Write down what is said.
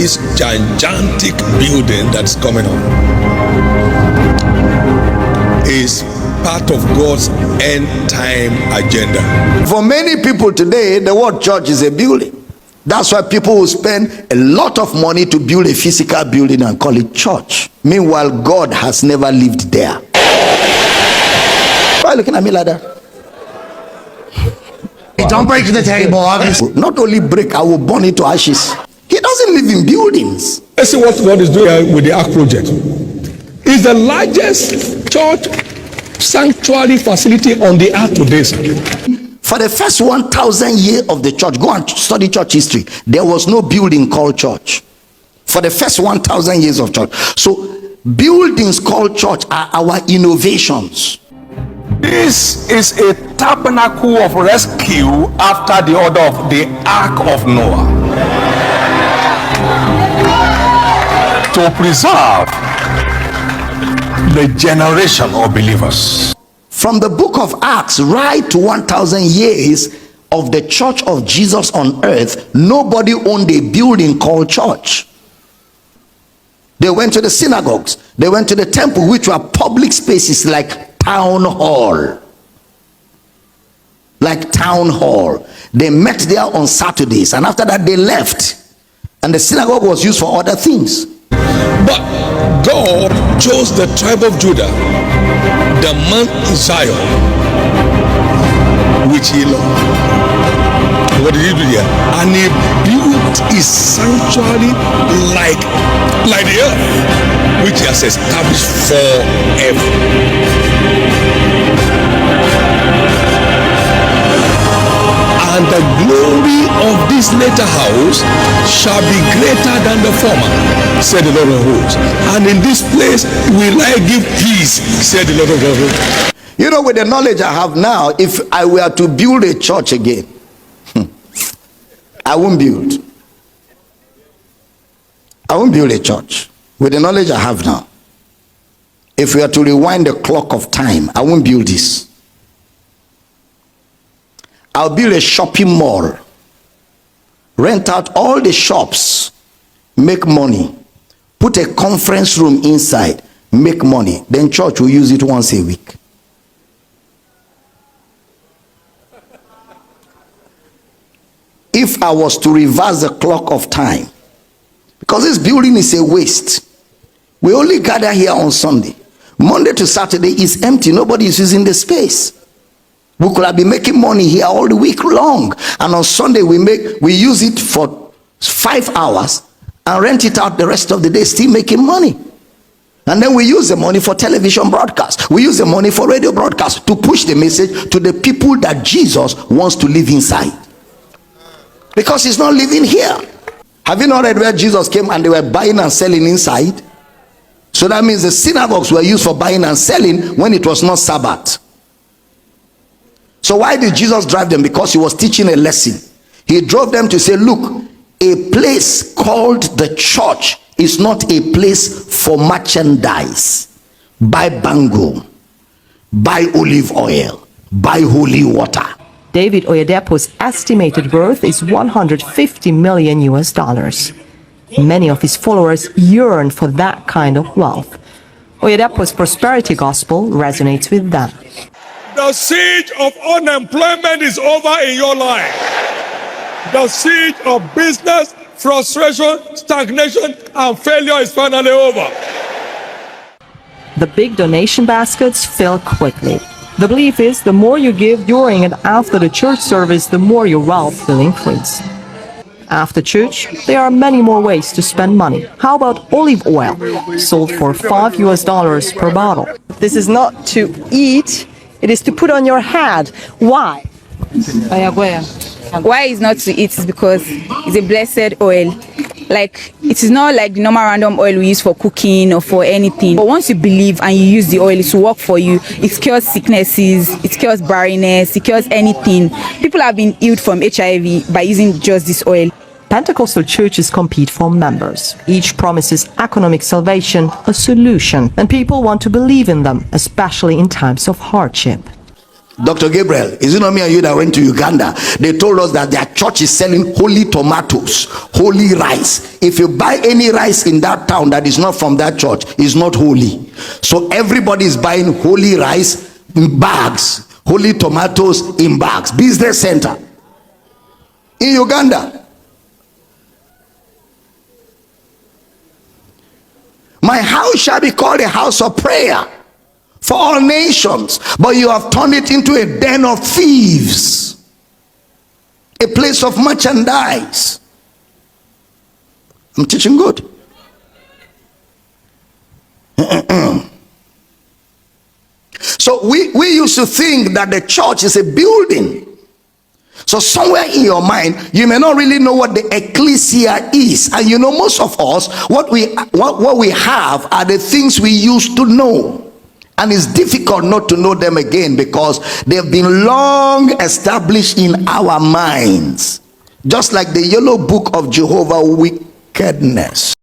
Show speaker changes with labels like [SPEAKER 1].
[SPEAKER 1] this gigantic building that's coming up is part of God's end time agenda.
[SPEAKER 2] For many people today, the word church is a building. That's why people will spend a lot of money to build a physical building and call it church. Meanwhile, God has never lived there. Why are you looking at me like that?
[SPEAKER 3] Don't break the table.
[SPEAKER 2] Not only break, I will burn it to ashes. He doesn't live in buildings.
[SPEAKER 1] Let's see what God is doing with the Ark project. It's the largest church sanctuary facility on the earth today, sir.
[SPEAKER 2] For the first 1,000 years of the church, go and study church history. There was no building called church. For the first 1,000 years of church. So buildings called church are our innovations.
[SPEAKER 4] This is a tabernacle of rescue after the order of the Ark of Noah, to preserve the generation of believers.
[SPEAKER 2] From the book of Acts right to 1,000 years of the church of Jesus on earth, nobody owned a building called church. They went to the synagogues, they went to the temple, which were public spaces like town hall. Like town hall. They met there on Saturdays, and after that they left. And the synagogue was used for other things.
[SPEAKER 1] But God chose the tribe of Judah, the Mount Zion, which he loved. What did he do there? And he built his sanctuary like the earth, which he has established forever. And the glory of this later house shall be greater than the former, said the Lord of hosts. And in this place will I give peace, said the Lord of hosts.
[SPEAKER 2] You know, with the knowledge I have now, if I were to build a church again, I won't build. I won't build a church. With the knowledge I have now, if we are to rewind the clock of time, I won't build this. I'll build a shopping mall, rent out all the shops, make money, put a conference room inside, make money. Then church will use it once a week. If I was to reverse the clock of time, because this building is a waste, we only gather here on Sunday. Monday to Saturday is empty. Nobody is using the space. We could have been making money here all the week long, and on Sunday we use it for 5 hours and rent it out the rest of the day, still making money. And then we use the money for television broadcast. We use the money for radio broadcast to push the message to the people that Jesus wants to live inside, because he's not living here. Have you not read where Jesus came and they were buying and selling inside? So that means the synagogues were used for buying and selling when it was not Sabbath. So why did Jesus drive them? Because he was teaching a lesson. He drove them to say, look, a place called the church is not a place for merchandise. Buy bangle, buy olive oil, buy holy water.
[SPEAKER 5] David Oyedepo's estimated worth is $150 million. Many of his followers yearn for that kind of wealth. Oyedepo's prosperity gospel resonates with them.
[SPEAKER 1] The siege of unemployment is over in your life. The siege of business, frustration, stagnation, and failure is finally over.
[SPEAKER 5] The big donation baskets fill quickly. The belief is the more you give during and after the church service, the more your wealth will increase. After church, there are many more ways to spend money. How about olive oil, sold for $5 per bottle?
[SPEAKER 6] This is not to eat, it is to put on your head. Why?
[SPEAKER 7] Why it's not to eat is because it's a blessed oil. Like, it is not like the normal random oil we use for cooking or for anything. But once you believe and you use the oil, it will work for you. It cures sicknesses, it cures barrenness, it cures anything. People have been healed from HIV by using just this oil.
[SPEAKER 5] Pentecostal churches compete for members. Each promises economic salvation, a solution, and people want to believe in them, especially in times of hardship.
[SPEAKER 2] Dr. Gabriel, is it not me and you that went to Uganda? They told us that their church is selling holy tomatoes, holy rice. If you buy any rice in that town that is not from that church, it's not holy. So everybody is buying holy rice in bags, holy tomatoes in bags. Business center in Uganda. My house shall be called a house of prayer for all nations, but you have turned it into a den of thieves, a place of merchandise. I'm teaching good. So we used to think that the church is a building. So somewhere in your mind, you may not really know what the ecclesia is. And you know, most of us, what we have are the things we used to know. And it's difficult not to know them again because they've been long established in our minds. Just like the yellow book of Jehovah wickedness.